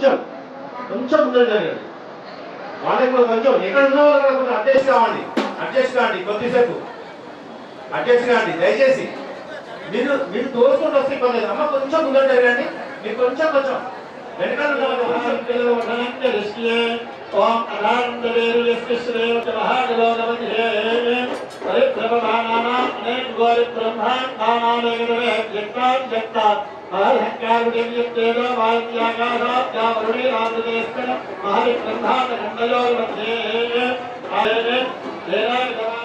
కొంచెం కొంచెం ముందర జరగండి. వాళ్ళకి కూడా కొంచెం ఎక్కడ ఉన్న వాళ్ళు కొంచెం అడ్జస్ట్ కావండి కొద్దిసేపు అడ్జస్ట్ కాండి దయచేసి. మీరు మీరు తోసుకుంటూ వస్తే ఇబ్బంది లేదు. అమ్మ కొంచెం ముందర జరగండి. మీరు కొంచెం వెనకాల ఓం అనాందవేరుశ్రేవ మహాగలో నమతే పరిప్రభమానానాం అనేక గోరి బ్రహ్మాండానాలేగరే యత్తాం యత్తాం మహర్హంకారుడివ్యత్తేదో వాయుత్యాగాదాత్ యావరుణి రామదేస్తన మహరి బ్రహ్మాండ గండయోర్ మధ్యే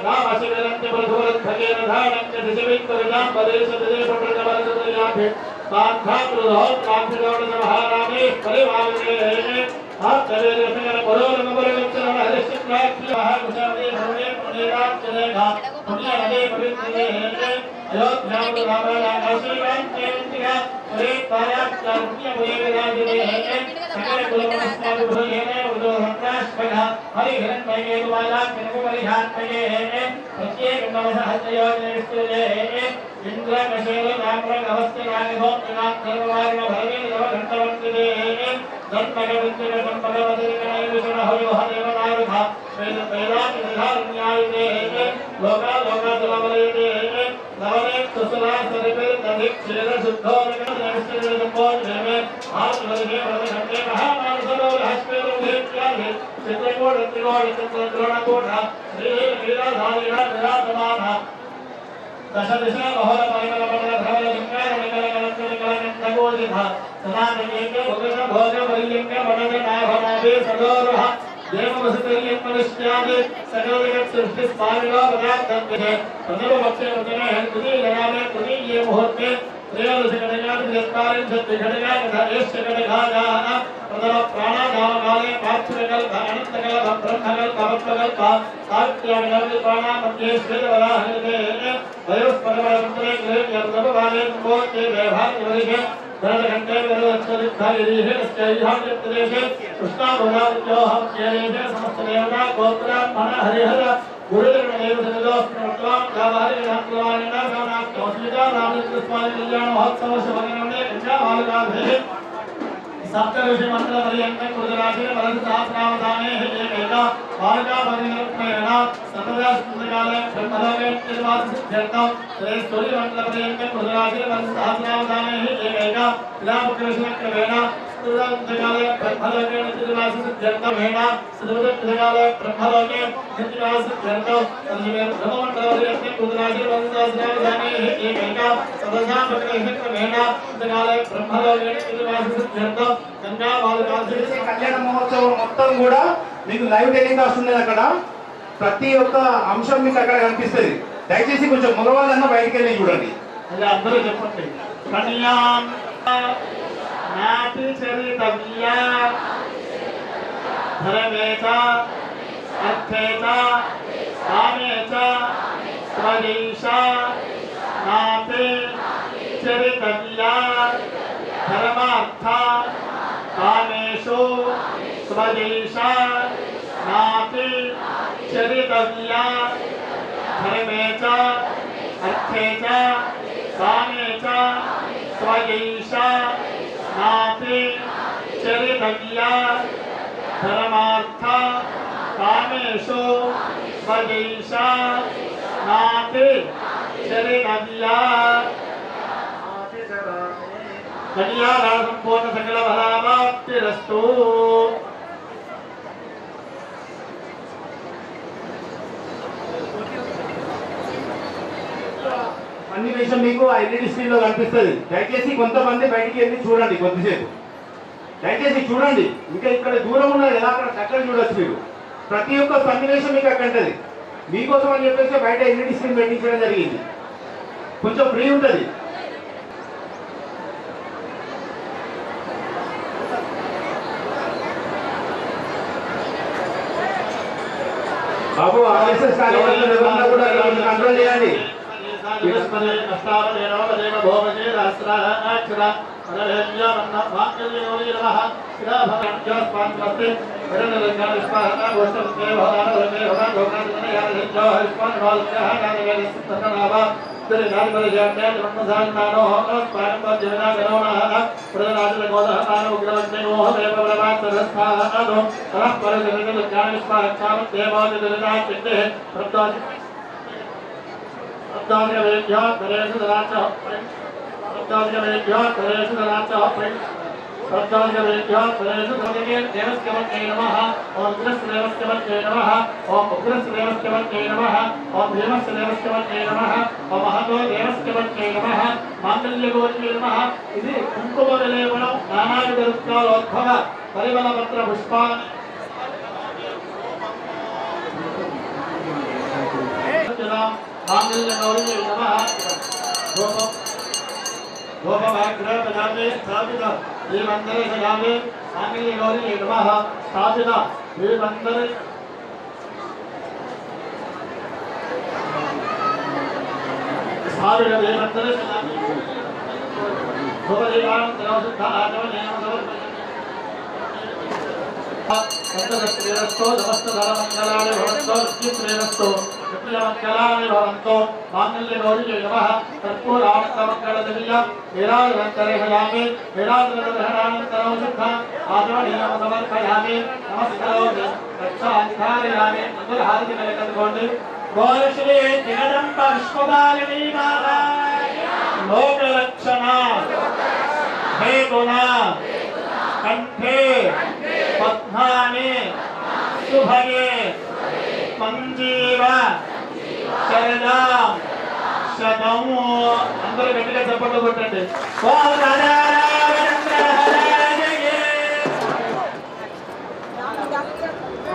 రామశివరంత్య ప్రధువరంధకేన ధానం చ దిశవిత్వరిదాం పదేశదేశప్రజవరదయాభి మాధ్యాకృదోం కాంతిగౌడ మహారామే పరివారే ఆత్మవేదసగర పరోరమపరవచ్చన హరిశ్చక్రాక్షి మహాకుశాదే భవనే పుణ్యరాజ్యరేఖా పుణ్యనదే పవిత్రదే అయోధ్యాం రామరామాశ్రీరాంత్యేంతిగా హరే తాయాక్ష పుణ్యభూయేరాజదే సకల కులమనస్మాదు భూయేనే ఉదోహత్రాశ్వగ హరి హిరణ్మయేదు వాలాక్షణముపరిహాత్మయే ప్రత్యేకం నవసహస్రయోజన విస్తృతే ఇంద్రకశేల నామ్రగ అవస్థ నాగభోక్తనాథ్ సర్వవారణ భరవే నవ ఘంటవంతిదే ధన్మగవించన సంపదవదరికణయ విషణ హయోహ దేవనారుధ వేద వేదాంత నిధారుణ్యాయుధే లోకాలోకాతులవలయతే నవనే సుసలా సరిపే తదిక్షేర శుద్ధోరగణ నవిష్టనిరంబోజమే ఆత్మవదే వ్రతఘంటే మహామానసరోర హస్పేరుభేత్యాహి చిత్రకోట త్రికోట చంద్రద్రోణకోట శ్రీలీలాధారిణ విరాజమాన దశ దిశ బహుళ పరిమళ పటల ధవల లింగార నికల కలంకరికలంకగోజిధ సనాతనేక భుగన భోజ పర్యంక వనజ నాభనాభే సదోరః దేవవసుతర్యం మనుష్యాది సకలజగత్ సృష్టి స్మారిలో పదార్థంతే ప్రథమ పక్షే వచనే హృది లయామే తునీయే ముహూర్తే త్రయోదశ ఘటకాది విస్తారించత్తి ఘటకాధేశ్చ ఘటకాజాన ప్రథమ ప్రాణాధామకాలే పార్థివకల్ప అనంతకల్ప బ్రహ్మకల్ప భక్తకల్ప సావిత్ర్యాగల్ప ప్రాణామధ్యే శ్వేతవరాహృతే వయోస్పరమరంతరే గృహ్య ప్రథమవాలే కుంభోత్తే వేభాగ్యవరిషే ధనఘంటే విరదక్షరిద్ధారిహేశ్చైహాంధ్రప్రదేశే కృష్ణాభురాజ్యోహంచేరేషే సమస్తదేవతా గోత్రాహ్మణ హరిహర గురుదేవుడేవ సదోస్మృత్వాం కావారిణాంతవారిణ సోనాస్తోస్మితా రామకృష్ణస్వామి కళ్యాణ మహోత్సవ శుభగణమే కన్యావాలుకాభే సప్తఋషి మంత్ర పర్యంతం కృతరాశిర వరద సహస్రావధానే ఏకైక బాలికా పరినిర్ణయేన సర్వదా స్మృతకాలే బ్రహ్మలోకే నిర్వాసిత్యర్థం శ్రీ మంత్ర పర్యంతం కృతరాశిర వరద సహస్రావధానే ఏకైక విలాపకృష్ణక్రమేణ ృతకాలే బ్రహ్మలోకే నిర్వాసిత్యర్థం హేణ శ్రీకాలే బ్రహ్మలోకే నిర్వాసిత్యర్థం బ్రహ్మమంత్ర పర్యంతం కృతరాశిర వరద సహస్రావధానే ఏకైక సర్వదా స్మృతకాలే బ్రహ్మలోకే నిర్వాసిత్యర్థం కళ్యాణ మహోత్సవం మొత్తం కూడా మీకు లైవ్ టెలికాస్ట్ ఉన్నది. అక్కడ ప్రతి ఒక్క అంశం మీకు అక్కడ కనిపిస్తుంది. దయచేసి కొంచెం మగవాళ్ళన్నా బయటికి వెళ్ళి చూడండి. అలా అందరూ చెప్పండి. కళ్యాణ్ నాటి చరితవ్య ధరమేత అర్థేత కామేత స్వదేశ నాటి చరితవ్య ధర్మార్థ కామేషు స్వదేశ నాతి చరితవ్య ధర్మే చ అర్థే చ కామే చ స్వదేశ నాతి చరితవ్య ధర్మార్థ కామేషు స్వదేశ నాతి చరితవ్య కళ్యాణ సంపూర్ణ సకల ఫలాప్తిరస్తు. అన్ని విషయం మీకు ఎల్ఈడి స్క్రీన్ లో కనిపిస్తుంది. దయచేసి కొంతమంది బయటికి వెళ్ళి చూడండి కొద్దిసేపు. దయచేసి చూడండి. ఇంకా ఇక్కడ దూరం ఉన్నది ఎలా అక్కడ చక్కగా చూడొచ్చు. మీరు ప్రతి ఒక్క సన్నివేశం మీకు అక్కడ ఉంటుంది. మీకోసం అని చెప్పేసి బయట ఎల్ఈడి స్క్రీన్ పెట్టించడం జరిగింది. కొంచెం ఫ్రీ ఉంటుంది. బాబు ఆర్ఎస్ఎస్ కార్యకర్తలు కూడా కంట్రోల్ చేయండి. ओम कृष्णदेवस्यवत्यै नमः ओम उग्रस्यदेवस्यवत्यै नमः ओम भीमस्यदेवस्यवत्यै नमः ओम महतो देवस्यवत्यै नमः मांगल्यगौर्यै नमः ఇది కుంకుమ విలేపనం నానావిధ రుద్రాలోద్భవ పరిమళ పత్ర పుష్పాన్ని मांगल्यगौर्यै नमः गोपभाग्रपदामे स्थापित श्रीमंदरे सजामे मांगल्यगौर्यै नमः स्थापित श्रीमंदरे स्थापित श्रीमंदरे सजामे गोपदेवानंतरं शुद्ध आचमनेन समर्पयामि संतदस्त्रेरस्तो नमस्तधरमङ्गलानि भवन्तो नित्यश्रेरस्तो नित्यमङ्गलानि भवन्तो माङ्गल्यगौर्यै नमः कर्पूरानन्दमङ्गलदिव्यं वीराजनन्तरेहयामि वीराजनन्तरहरानन्तरं शुद्धम् आचमनीयं समर्पयामि नमस्करोमि रक्षाधिकारयामि मङ्गलहारतिकलिकन्दुकोण्डि बोल श्री जगदम्ब विश्वपालिनी माता लोकरक्षणा हे गुणा कंठे पद्माने शुभगे मंजीव शरदा शतमु अंदर गट्टिगा चप्पట్లు కొట్టండి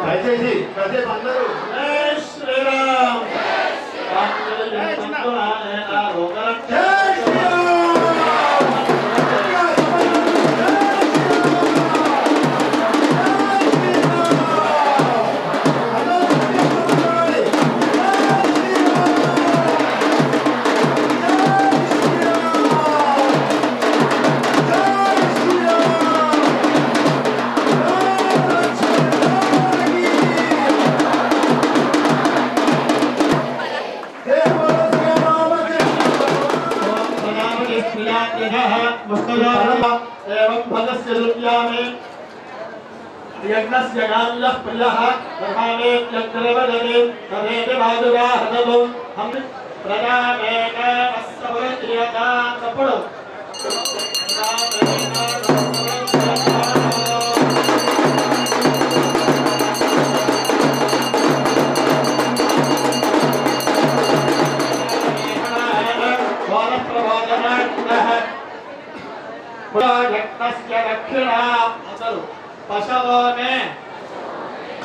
దయచేసి కాసేపు అందరూ జై శ్రీరామ్ एवं फलस्य रुद्यामे यज्ञस्य गाल्यः प्रियः तथामे यज्ञरेवदने तदेव बाजुराहदो हम प्रजामेक अस्सवरतियता तपडो यज्ञस्य दक्षिणा पशवो मे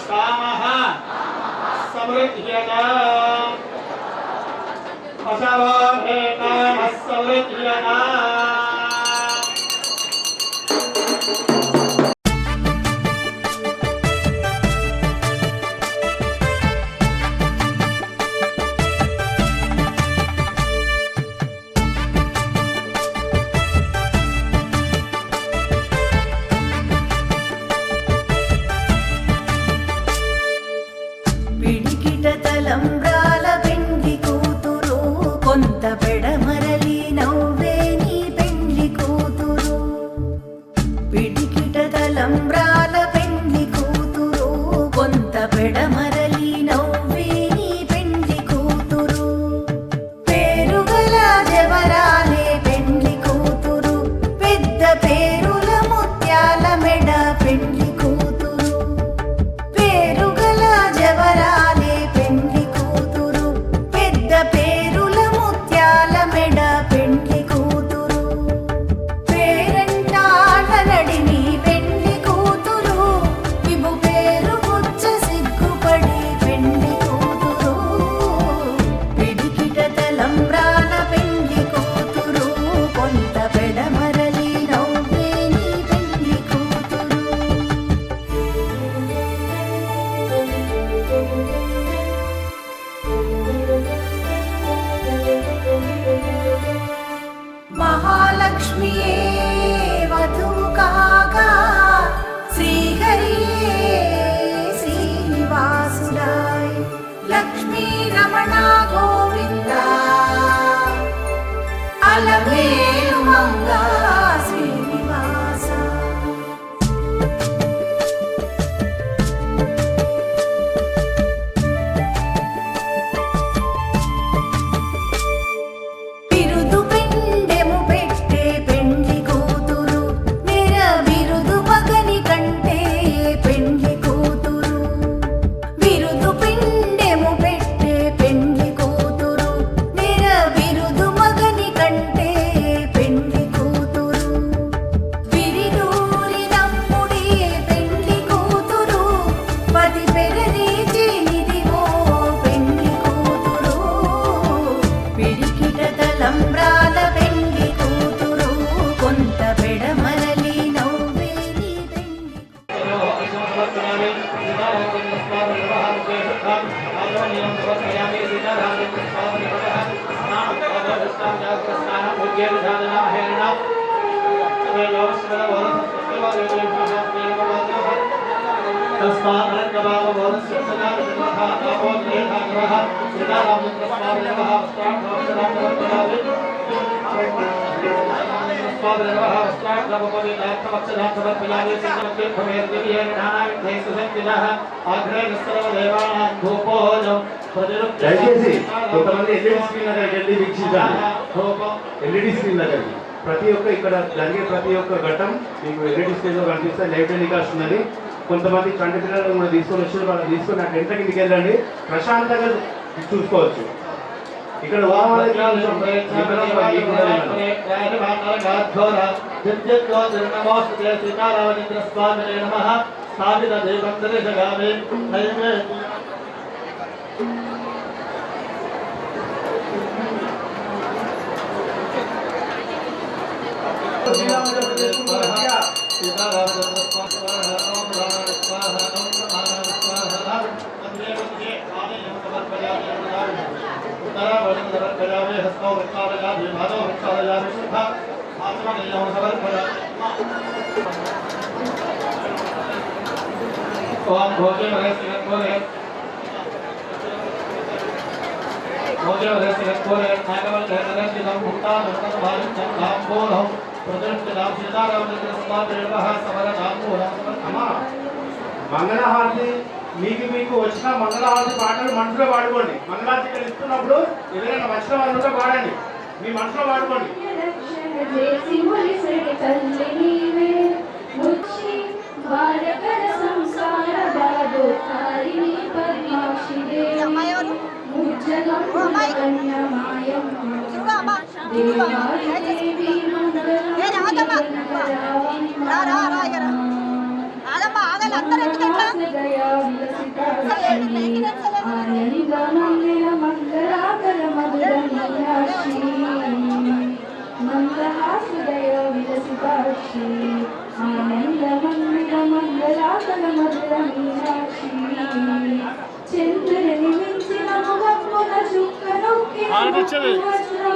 कामः समृद्ध्यता पशवो मे कामः समृद्ध्यता తలంబ్రాల పెండ్లి కూతురు కొంత పెడమరలి నవ్వే నీ పెండ్లి కూతురు పిడికి దయచేసి కొంతమంది ఎల్ఈడి స్క్రీన్ దగ్గరికి వెళ్ళి వీక్షించాలి. ఎల్ఈడి స్క్రీన్ దగ్గరికి ప్రతి ఒక్క ఇక్కడ జరిగే ప్రతి ఒక్క ఘట్టం మీకు ఎల్ఈడి స్క్రీన్ లో కనిపిస్తే లైవ్ టెలికాస్ట్ ఉన్నది. కొంతమంది కంటి పిల్లలను కూడా తీసుకొని వచ్చి వాళ్ళు తీసుకొని ఆ టెంట్ కిందకి వెళ్ళండి, ప్రశాంతంగా చూసుకోవచ్చు. ఇక్కడ మంగళహారతి మీకు వచ్చిన మంగళహారతి పాటలు మనసులో పాడుకోండి. మంగళహారతి ఇక్కడ ఇస్తున్నప్పుడు ఎవరైనా వచ్చిన వాళ్ళు ఉంటే పాడండి, మీ మనసులో పాడుకోండి.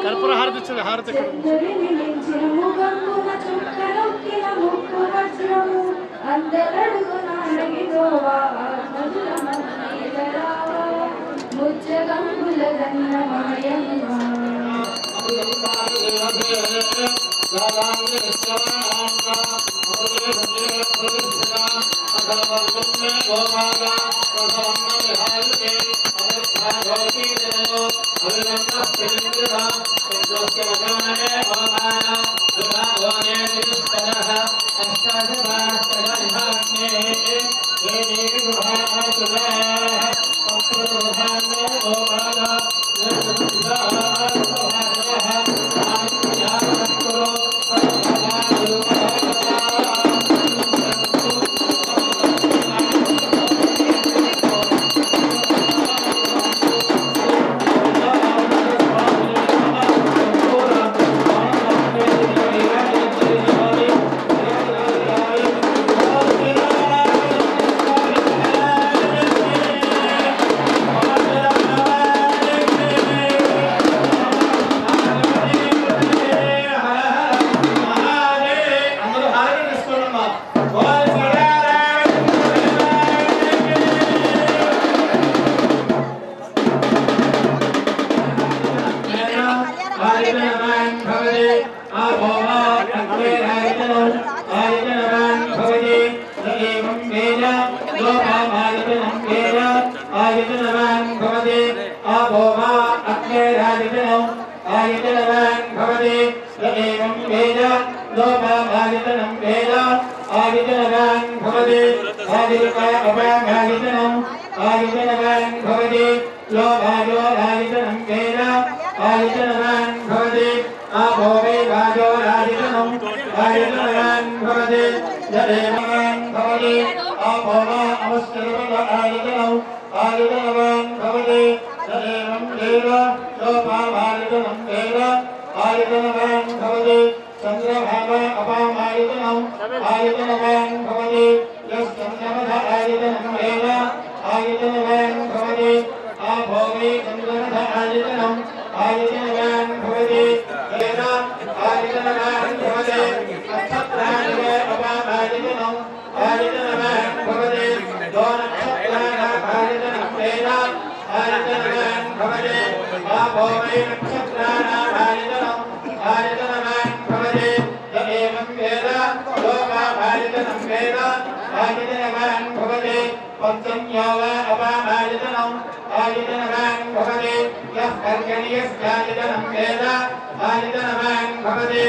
కర్పూర హారతి ఇచ్చేది హారతి Don नक्षत्राणाभारितनम् आयतनवान् भवति य एवं वेद लोकाभारितनं वेद आयतनवान् भवति पंचम्यो वा अपामायतनम् आयतनवान् भवति यः पर्जन्यस्यायतनं वेद आयतनवान् भवति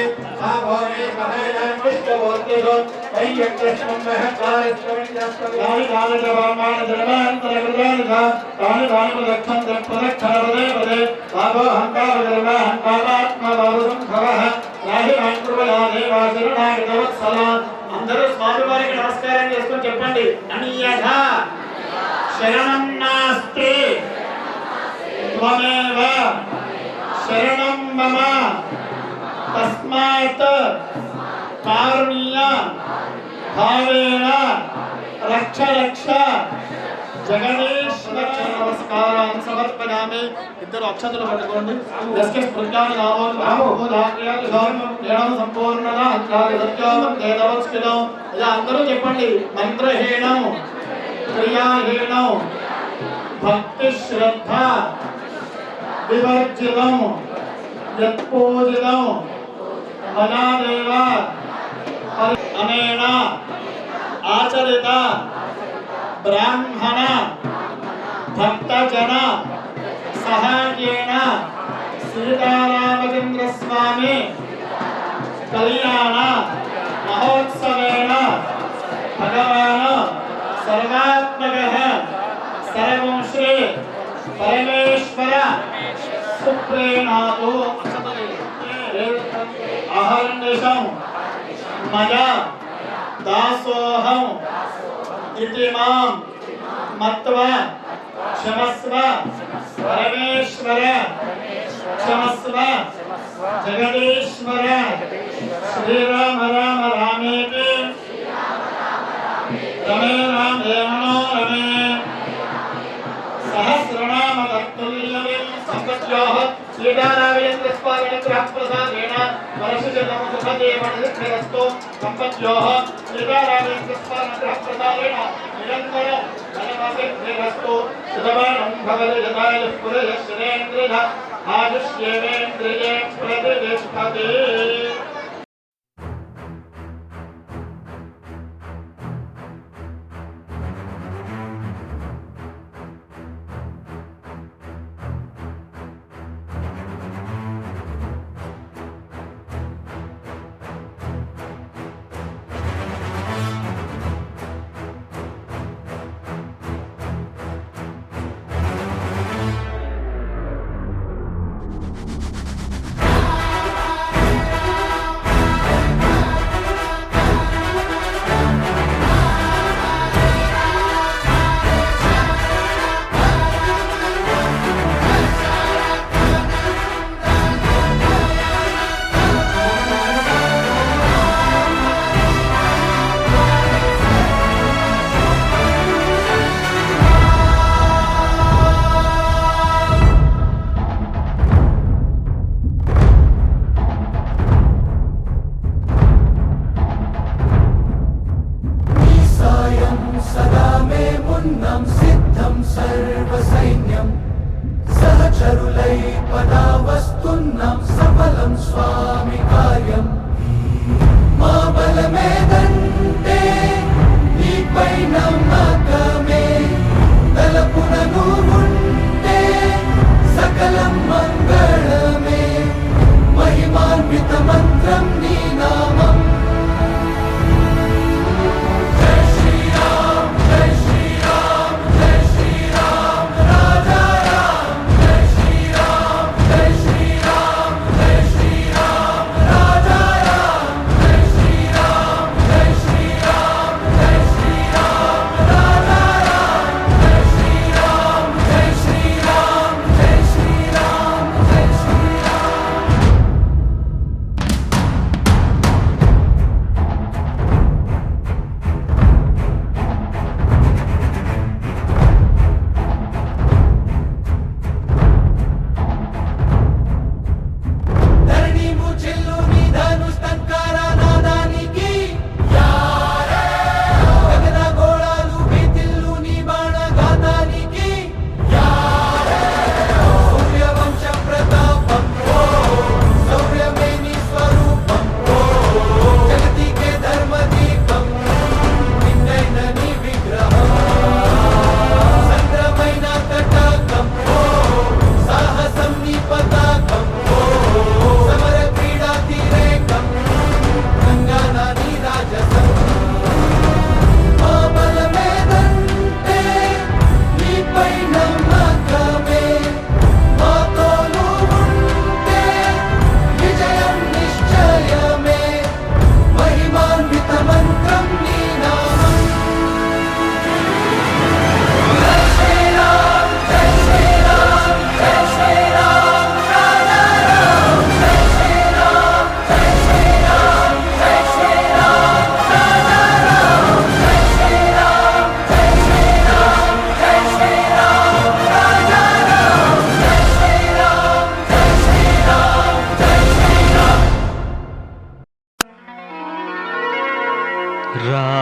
आभोरे महायान् विष्णुमूर्तिषु वैयक्ष्यं महत्कारस्त्वमित्यस्त्वं तानि कालजवान् जलमान्तरकृतानिधा तानि प्रदक्षं प्रदक्षणपदे लाभो हङ्कारजलमाहङ्कारात्मभावसम्भवः याहि माङ्कुर्वया देवाशरणागतवत्सला అందరూ స్వామి వారికి నమస్కారం చేసుకొని చెప్పండి అనియథా శరణం నాస్తి త్వమేవ శరణం మమ తస్మాత్ కారుణ్య భావేన రక్ష రక్ష జగదీశ్వర నమస్కారాన్ని సమర్పయామి. ఇద్దరు అక్షతలు పట్టుకోండి. దస్కే స్మృత్యాన్ని నామోదాగ్యాలు సంపూర్ణన సత్యాం వేదవత్స్కితం. ఇలా అందరూ చెప్పండి. మంత్రహీనం క్రియాహీనం భక్తి శ్రద్ధ వివర్జితం యత్పూజితం మనాదేవ అనేన ఆచరిత బ్రాహ్మణ భక్తజన సహాయేన సీతారామచంద్ర స్వామి కళ్యాణ మహోత్సవేన భగవాన్ సర్వాత్మకః సర్వం శ్రీ పరమేశ్వర సుప్రీణాతో అహర్నిశం మయా దాసోహం इति मां मत्वा क्षमस्व परमेश्वर क्षमस्व जगदीश्वर श्रीराम राम रामेति रमे रामे मनोरमे सहस्रनाम तत्तुल्यं संपत्योः श्रीरामचन्द्रस्वामिनग्रहप्रसादेन वर्षशतं सुखदेवनस्तु संपत्योः श्रीरामचन्द्रस्वामिनग्रहप्रसादेन निरन्तर धनमसिद्धिरस्तु शतमानं भवति यदायुः पुरुषः शतेन्द्रियः आयुष्येवेन्द्रिये प्रतिष्ठते.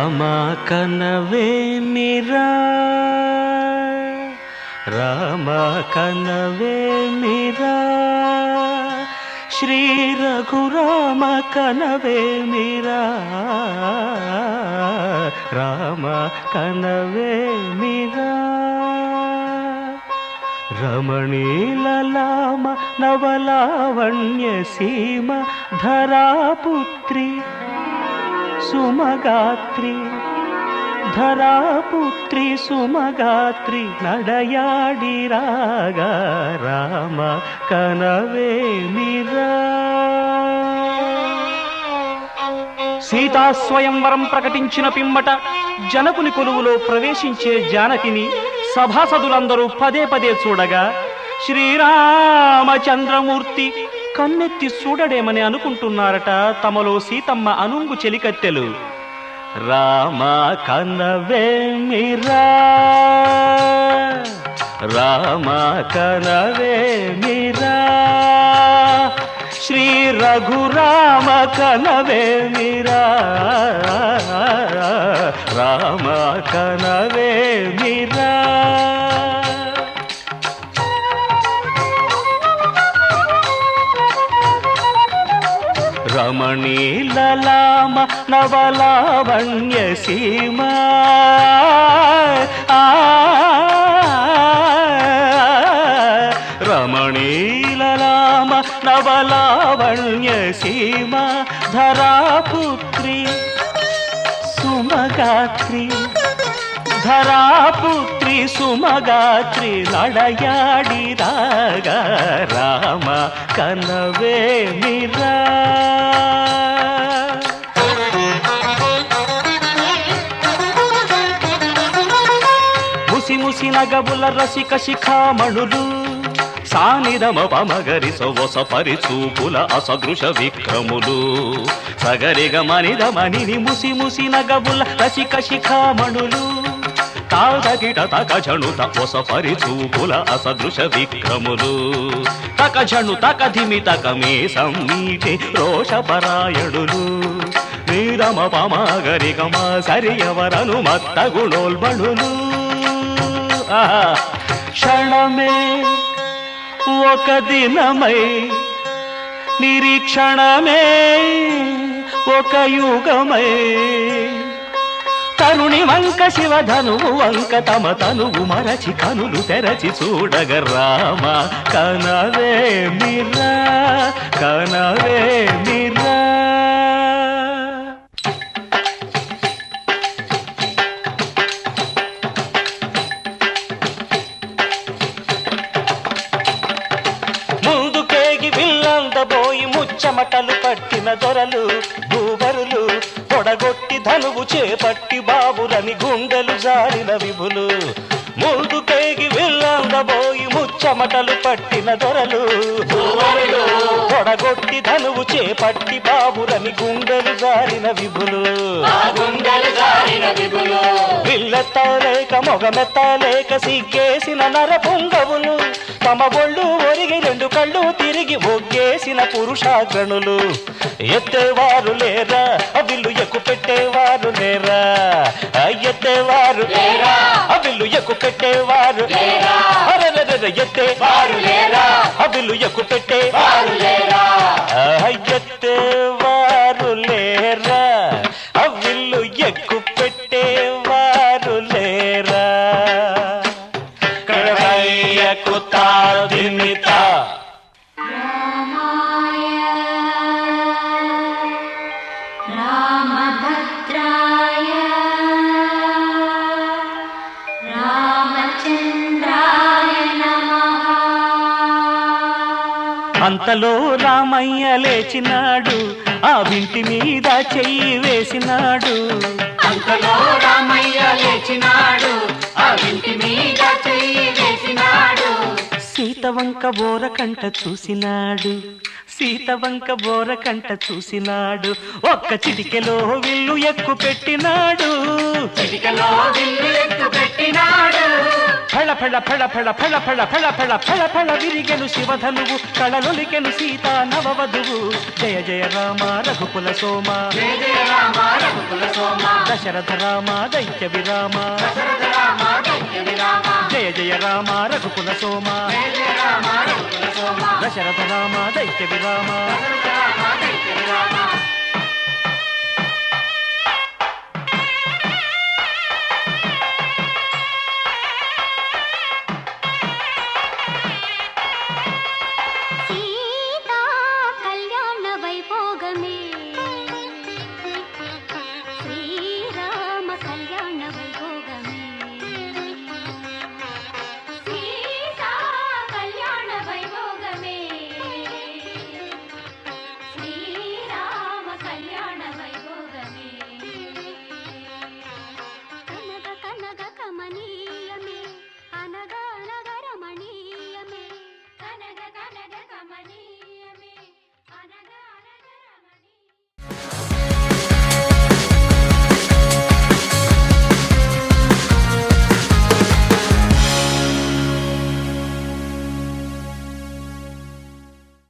రామ కనవేమిరా రామ కనవేమిరా శ్రీ రఘురామ కనవేమిరా రామ కనవేమిరా రమణీలలామ నవలావణ్య సీమ ధరాపుత్రి సుమగాత్రి ధరాపుత్రి సుమగాత్రి నడయాడి రాగా రామ కనవేమిరా సీతా స్వయంవరం ప్రకటించిన పిమ్మట జనకుని కొలువులో ప్రవేశించే జానకిని సభాసదులందరూ పదే పదే చూడగా శ్రీరామచంద్రమూర్తి కన్నెత్తి చూడడేమని అనుకుంటున్నారట తమలో సీతమ్మ అనుంగు చెలికత్తెలు. రామ కనవేమిరా రామ కనవేమిరా శ్రీ రఘురామ కనవేమిరా రామ కనవేమిరా రమణీలలామ నవలావణ్య సీమ రమణీలలామ నవలావణ్య సీమ ధరాపుత్రి సుమగాత్రి ధరాపుత్రి సుమగాత్రి నడయాడి రాగా రామ కనవేమిరా ముసి ముసి నగబుల రసిక శిఖామణులు సానిదమ పమగరి సొవస పరిచూపుల అసదృశ విక్రములు సగరిగ మనిదమని ముసి ముసి నగబుల రసిక శిఖామణులు తాదగిట తకజణు తపొస పరిచూపుల అసదృశ విక్రములు తకజణు తకధిమి తకమే సమ్మీటి రోషపరాయణులు నీరమ పమగరి గమ సరియవరను మత్త గుణోల్బణులు క్షణమే ఒక దినమై నిరీక్షణమే ఒక యుగమై తరుణి వంక శివధనువు వంక తమ తనువు మరచి కనులు తెరచి చూడగ రామ కనవేమిరా కనవేమిరా చెమటలు పట్టిన దొరలు భూవరులు పొడగొట్టి ధనువు చేపట్టి బాబులని గుండెలు జారిన విభులు ముందుకేగి వెళ్ళందబోయి ముచ్చమటలు పట్టిన దొరలు పొడగొట్టి ధనువు చేపట్టి బాబులని గుండెలు జారిన విభులు విల్లెత్తలేక మొగమెత్తలేక సిగ్గేసిన నర పొంగవులు తమ ఒళ్ళు ఒరిగి రెండు కళ్ళు తిరిగి ఒగ్గేసిన పురుషాగ్రణులు ఎత్తేవారు లేరా అవిల్లు ఎక్కు పెట్టేవారు లేరా ఎత్తేవారు లేరా అవిల్లు ఎక్కు పెట్టేవారు ఎత్తేవారు లేరా అవిల్లు ఎక్కు పెట్టేవారు లేరా ఎత్తేవారు లేరా అవిల్లు ఎక్కు పెట్టేవారు లేరా కుతాదిమిత రామభద్రాయ రామచంద్రాయ నమః. అంతలో రామయ్య లేచినాడు ఆ వింటి మీద చెయ్యి వేసినాడు అంతలో రామయ్య లేచినాడు ఆ వింటి మీద చెయ్యి వేసినాడు సీత వంక బోర కంట చూసినాడు సీతవంక బోర కంట చూసినాడు ఒక్క చిటికెలో విల్లు ఎక్కు పెట్టినాడు ఫళ ఫళ ఫళ ఫళ ఫళ ఫళ ఫళ ఫళ ఫళ ఫళ విరిగెను శివధనువు కళలొలికెను సీతా నవవధువు జయ జయ రామ రఘుకుల సోమ దశరథ రామ దైత్య విరామ జయ జయ రామ రఘుకుల సోమ దశరథ రామ దైత్య విరామ